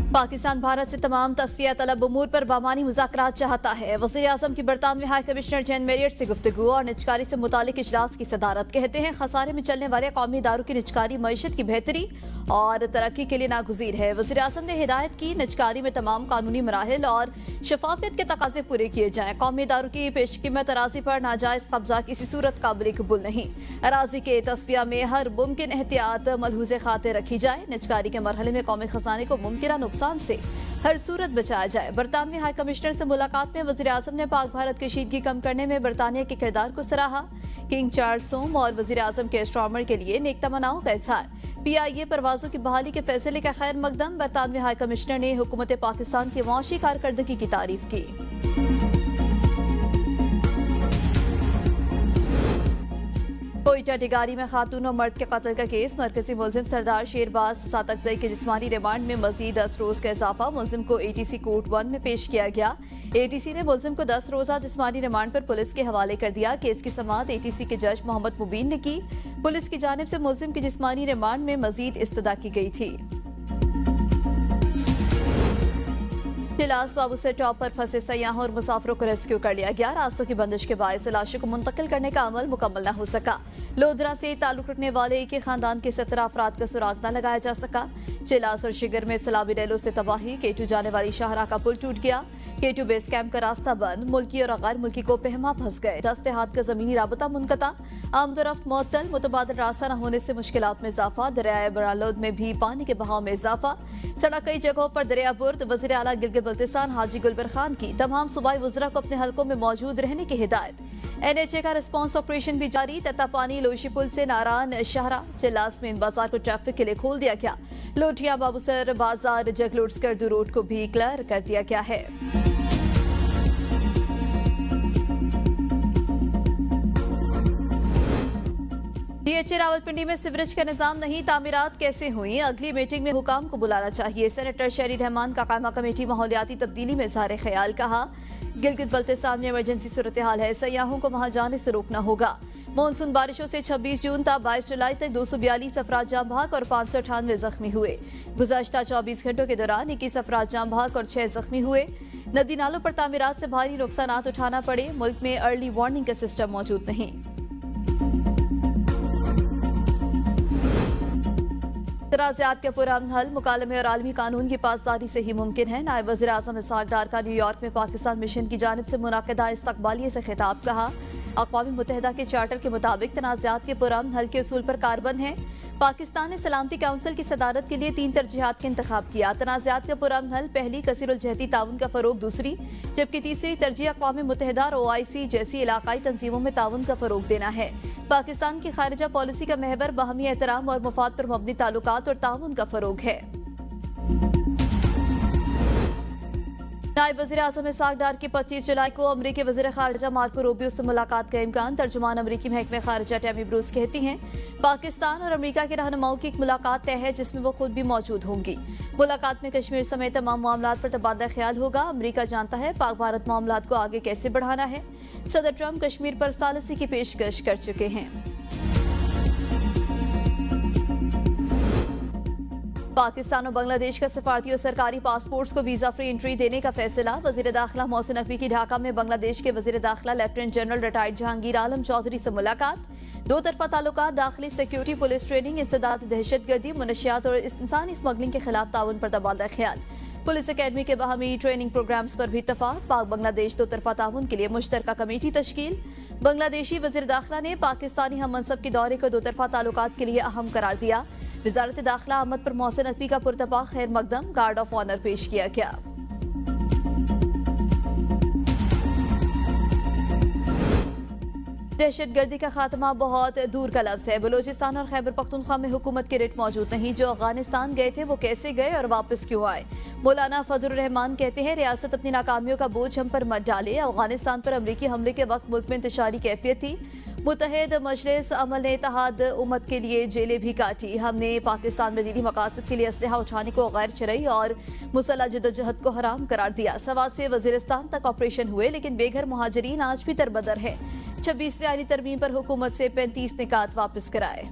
पाकिस्तान भारत से तमाम तस्वीर तलब उमूर पर बामानी मुज़ाकरात चाहता है। वज़ीर आज़म की बरतानवी हाई कमिश्नर जैन मैरियट से गुफ्तगू और निजकारी से मुतालिक इजलास की सदारत। कहते हैं खसारे में चलने वाले कौमी इदारों की निजकारी मईशत की बेहतरी और तरक्की के लिए नागुज़ीर है। वज़ीर आज़म ने हिदायत की निजकारी में तमाम कानूनी मराहिल और शफाफियत के तकाजे पूरे किए जाएँ। कौमी इदारों की पेशकीमत अराजी पर नाजायज़ कब्जा किसी सूरत काबिल कबूल नहीं। अराजी के तस्फिया में हर मुमकिन एहतियात मलहूज़ खातिर रखी जाए। निजकारी के मरहले में कौमी खजाने को मुमकिन नुकसान से हर सूरत बचाया जाए। बरतानवी हाई कमिश्नर से मुलाकात में वज़ीर आज़म ने पाक भारत कशीदगी कम करने में बरतानिया के किरदार को सराहा। किंग चार्ल्स होम और वज़ीर आज़म के एस्ट्रॉमर के लिए नेक तमन्नाओं का इजहार। PIA परवाजों की बहाली के फैसले का खैर मकदम। बरतानवी हाई कमिश्नर ने हुकूमत पाकिस्तान की मुआशी कारकर्दगी की तारीफ की। कोयटा टिगारी में खातून और मर्द के कत्ल का केस। मरकजी मुलजिम सरदार शेरबाज सातकजई के जिस्मानी रिमांड में मजीद 10 रोज का इजाफा। मुलजिम को ATC कोर्ट 1 में पेश किया गया। ATC ने मुलजिम को 10 रोजा जिस्मानी रिमांड पर पुलिस के हवाले कर दिया। केस की समाअत ATC के जज मोहम्मद मुबीन ने की। पुलिस की जानिब से मुलजिम की जिस्मानी रिमांड में मजीद इस्तदा की गई थी। चिलास बाबू से टॉप पर फंसे सयाहों और मुसाफिरों को रेस्क्यू कर लिया गया। रास्तों की बंदिश के बायस लाशों को मुंतकिल करने का अमल मुकम्मल न हो सका। लोधरा से ताल्लुक रखने वाले एक ही खानदान के 17 अफराद का सुराग न लगाया जा सका। चिलास और शिगर में सैलाबी रैलों से तबाही। K2 जाने वाली शाहराह का पुल टूट गया। K2 बेस कैंप का रास्ता बंद। मुल्की और गैर मुल्की को पहमा फंस गए। दस्ते हाथ का जमीनी राबता मुनक़ता। आमदोरफ्त मुअत्तल। मुतबादिल रास्ता न होने से मुश्किलात में इजाफा। दरियाए बरालोद में भी पानी के बहाव में इजाफा। सड़क कई जगहों पर दरिया बुर्द। वज़ीर आला गिलगित बल्तिस्तान हाजी गुलबर खान की तमाम सूबाई वज़रा को अपने हलकों में मौजूद रहने की हिदायत। NHA का रिस्पांस ऑपरेशन भी जारी। तत्तापानी लोशी पुल से नारायण शाहरा चिलास में बाजार को ट्रैफिक के लिए खोल दिया गया। लोटिया बाबूसर बाजार जगलूट स्कर्दू रोड को भी क्लियर कर दिया गया है। DHA रावलपिंडी में सिवरेज का निजाम नहीं, तामीरात कैसे हुई? अगली मीटिंग में हुकाम को बुलाना चाहिए। सेनेटर शहरी रहमान का कायमा कमेटी माहौलियाती तब्दीली में इज़हार ख्याल। कहा गिलगित बल्तिस्तान में इमरजेंसी सूरत हाल है, सयाहों को वहां जाने से रोकना होगा। मानसून बारिशों से 26 जून तक 22 जुलाई तक 242 अफराद जाम बहक और 598 जख्मी हुए। गुज़श्ता 24 घंटों के दौरान 21 अफराद जाम बहक और 6 जख्मी हुए। नदी नालों पर तामीरात से भारी नुकसान उठाना पड़े। मुल्क में अर्ली वार्निंग का सिस्टम मौजूद नहीं। तनाज़ात का पुरअमन हल मुकालमे और आलमी कानून की पासदारी से ही मुमकिन है। नायब वज़ीर आज़म इसहाक डार का न्यूयॉर्क में पाकिस्तान मिशन की जानिब से मुनाक़िदा इस्तक़बालिये से खिताब। कहा अक़वाम मुत्तहिदा के चार्टर के मुताबिक तनाज़ात के पुरअमन हल के उसूल पर कारबंद है। पाकिस्तान ने सलामती काउंसिल की सदारत के लिए 3 तरजीहात का इंतखाब किया। तनाज़ात का पुरअमन हल पहली, कसीरुल-जहती ताउन का फ़रोग़ दूसरी, जबकि तीसरी तरजीह अक़वाम मुत्तहिदा और OIC जैसी इलाकाई तंजीमों में ताउन का फ़रोग़ देना है। पाकिस्तान की खारिजा पॉलिसी का महवर बाहमी एहतराम और मफाद पर मबनी ताल्लुकात और ताउन का फ़रोग़ है। नायब वज़ीर आज़म इसहाक डार की 25 जुलाई को अमरीकी वज़ीर ख़ारिजा मार्को रूबियो से मुलाकात का इम्कान। तर्जुमान अमरीकी महकमे ख़ारिजा टैमी ब्रूस कहती हैं पाकिस्तान और अमरीका के रहनुमाओं की एक मुलाकात तय है जिसमें वो खुद भी मौजूद होंगी। मुलाकात में कश्मीर समेत तमाम मामलात पर तबादला ख्याल होगा। अमरीका जानता है पाक भारत मामलात को आगे कैसे बढ़ाना है। सदर ट्रंप कश्मीर पर सालिसी की पेशकश कर चुके हैं। पाकिस्तान और बांग्लादेश का सफारती और सरकारी पासपोर्ट्स को वीजा फ्री एंट्री देने का फैसला। वज़ीर दाखिला मोहसिन नकवी की ढाका में बांग्लादेश के वज़ीर दाखिला लेफ्टिनेंट जनरल रिटायर्ड जहांगीर आलम चौधरी से मुलाकात। 2 तरफा ताल्लुकात, दाखिली सिक्योरिटी, पुलिस ट्रेनिंग, इंसदाद दहशतगर्दी, मुनशियात और इंसानी स्मगलिंग के खिलाफ ताउन पर तबादला ख्याल। पुलिस अकेडमी के बाहमी ट्रेनिंग प्रोग्राम्स पर भी इत्तफाक। पाक बांग्लादेश 2 तरफा ताउन के लिए मुश्तरका कमेटी तश्कील। बांग्लादेशी वज़ीर दाखिला ने पाकिस्तानी हम मनसब के दौरे को 2 तरफा ताल्लुकात के लिए अहम करार दिया। वज़ारत दाखिला आमद पर मोहसिन नकवी का पुरतपा खैर मकदम, गार्ड ऑफ ऑनर पेश किया गया। दहशतगर्दी का खात्मा बहुत दूर का लफ्ज़ है। बलूचिस्तान और खैबर पख्तूनख्वा में हुकूमत के रेट मौजूद नहीं। जो अफगानिस्तान गए थे वो कैसे गए और वापस क्यों आए? मौलाना फजलुर रहमान कहते हैं रियासत अपनी नाकामियों का बोझ हम पर मत डाले। अफगानिस्तान पर अमरीकी हमले के वक्त मुल्क में इंतशारी कैफियत थी। मुत्तहिद मजलिस अमल ने इत्तेहाद उम्मत के लिए जेलें भी काटी। हमने पाकिस्तान में दीनी मकासद के लिए असलहा उठाने को गैर शरई और मुसल्लह जद्दोजहद को हराम करार दिया। सवात से वजीरिस्तान तक ऑपरेशन हुए लेकिन बेघर मुहाजिरीन आज भी तरबदर है। 26वीं आईनी तरमीम पर हुकूमत से 35 निकात वापस कराए।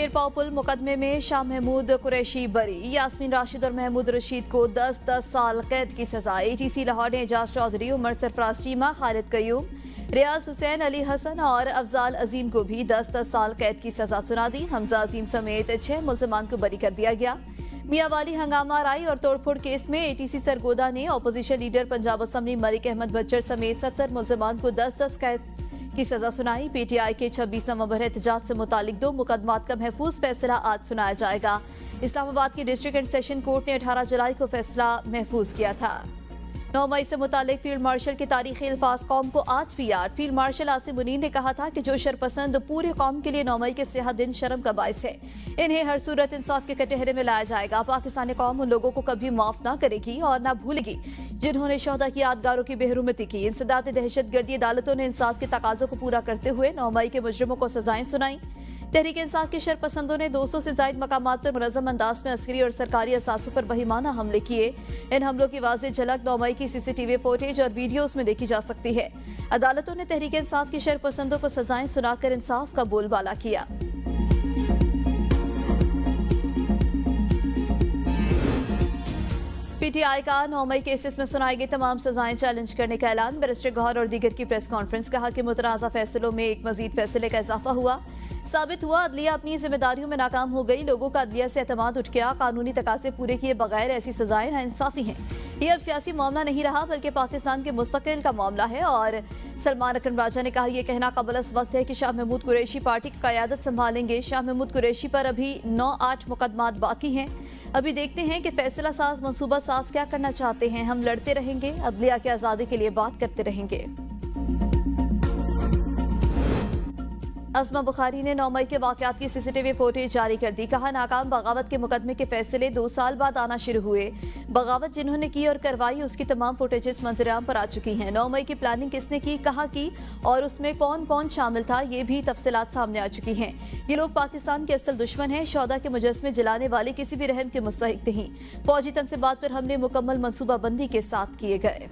शेरपाव पुल मुकदमे में शाह महमूद कुरैशी बरी, यास्मीन राशिद और महमूद रशीद को 10-10 साल कैद की सजा। एटीसी लाहौर ने एजाज चौधरी, उमर सरफराज चीमा, खालिद कयूम, रियाज हुसैन, अली हसन और अफजाल अजीम को भी 10-10 साल कैद की सजा सुना दी। हमजा अजीम समेत 6 मुल्जिमान को बरी कर दिया गया। मियावाली हंगामा राई और तोड़फोड़ केस में एटीसी सरगोदा ने opposition leader Punjab assembly Malik Ahmad Bhachar समेत 70 मुल्जिमान को 10-10 कैद की सजा सुनाई। पीटीआई के 26 नवंबर एहतजाज से मुतालिक 2 मुकदमात का महफूज फैसला आज सुनाया जाएगा। इस्लामाबाद की डिस्ट्रिक्ट एंड सेशन कोर्ट ने 18 जुलाई को फैसला महफूज किया था। 9 मई से मुतालिक फील्ड मार्शल की तारीखी अल्फाज कौम को आज भी याद। फील्ड मार्शल आसिम मुनीर ने कहा था कि जो शरपसंद पूरे कौम के लिए 9 मई के सेहा दिन शर्म का बायस है, इन्हें हर सूरत इंसाफ के कटहरे में लाया जाएगा। पाकिस्तानी कौम उन लोगों को कभी माफ ना करेगी और ना भूलेगी जिन्होंने शोहदा की यादगारों की बेहरुमती की। इंसदाद दहशतगर्दी अदालतों ने इंसाफ के तकाजों को पूरा करते हुए 9 मई के मुजरिमों को सजाएं सुनाई। तहरीक इंसाफ के शरपसंदों ने 200 से ज्यादा मकामात पर मुनज़्ज़म अंदाज में अस्करी और सरकारी असासों पर बहिमाना हमले किए। इन हमलों की वाज़ेह झलक 9 मई की सीसीटीवी फुटेज और वीडियोस में देखी जा सकती है। अदालतों ने तहरीक इंसाफ के शरपसंदों को सजाएं सुनाकर इंसाफ का बोलबाला किया। पीटीआई का 9 मई केसेस में सुनाई गई तमाम सजाएं चैलेंज करने का ऐलान। बैरिस्टर गौहर और दीगर की प्रेस कॉन्फ्रेंस। कहा कि मुतनाज़ा फैसलों में एक मजीद फैसले का इजाफा हुआ। साबित हुआ अदलिया अपनी जिम्मेदारियों में नाकाम हो गई। लोगों का अदलिया से एतमाद उठ गया। कानूनी तकाज़े पूरे किए बगैर ऐसी सजाएं नाइंसाफी हैं। ये अब सियासी मामला नहीं रहा बल्कि पाकिस्तान के मुस्तकिल का मामला है। और सलमान अकरम राजा ने कहा, यह कहना कबल अस वक्त है कि शाह महमूद कुरैशी पार्टी की क़यादत संभालेंगे। शाह महमूद कुरैशी पर अभी 9-8 मुकदमात बाकी हैं। अभी देखते हैं कि फैसला साज मनसूबा साज क्या करना चाहते हैं। हम लड़ते रहेंगे, अदलिया की आज़ादी के लिए बात करते रहेंगे। अज़मा बुखारी ने 9 मई के वाक़यात की सीसीटीवी फुटेज जारी कर दी। कहा, नाकाम बगावत के मुकदमे के फैसले 2 साल बाद आना शुरू हुए। बगावत जिन्होंने की और करवाई उसकी तमाम फुटेजेस मंजरेआम पर आ चुकी हैं। 9 मई की प्लानिंग किसने की, कहाँ की और उसमें कौन कौन शामिल था, ये भी तफसीलात सामने आ चुकी हैं। ये लोग पाकिस्तान के असल दुश्मन हैं। शोहदा के मुजस्समे जलाने वाले किसी भी रहम के मुस्तहिक नहीं। फौजी तनसीबात पर हमले मुकम्मल मनसूबाबंदी के साथ किए गए।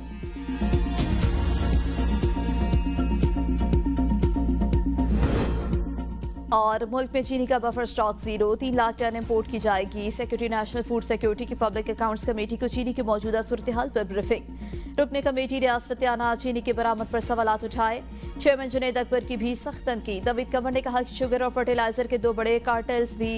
और मुल्क में चीनी का buffer stock 0, 3 lakh ton import की जाएगी। सेक्रेटरी नेशनल फूड सिक्योरिटी की पब्लिक अकाउंट्स कमेटी को चीनी की मौजूदा सूरत हाल पर ब्रीफिंग। रुकने कमेटी रियासत अनाज चीनी की बरामद पर सवालात उठाए। चेयरमैन जुनैद अकबर की भी सख्त तनकीद। तबीत कमर ने कहा कि शुगर और फर्टिलाइजर के 2 बड़े कार्टेल्स भी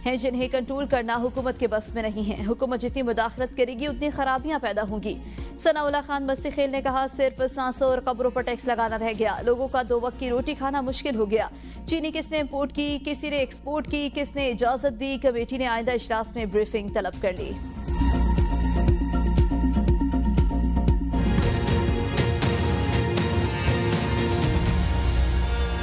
हैं जिन्हें कंट्रोल करना हुकूमत के बस में नहीं है। हुकूमत जितनी मुदाखलत करेगी उतनी खराबियां पैदा होंगी। सनाउल्लाह खान मस्ती खेल ने कहा, सिर्फ सांसों और कब्रों पर टैक्स लगाना रह गया। लोगों का 2 वक्त की रोटी खाना मुश्किल हो गया। चीनी किसने इम्पोर्ट की, किसी ने एक्सपोर्ट की, किसने इजाजत दी। कमेटी ने आइंदा इजलास में ब्रीफिंग तलब कर ली।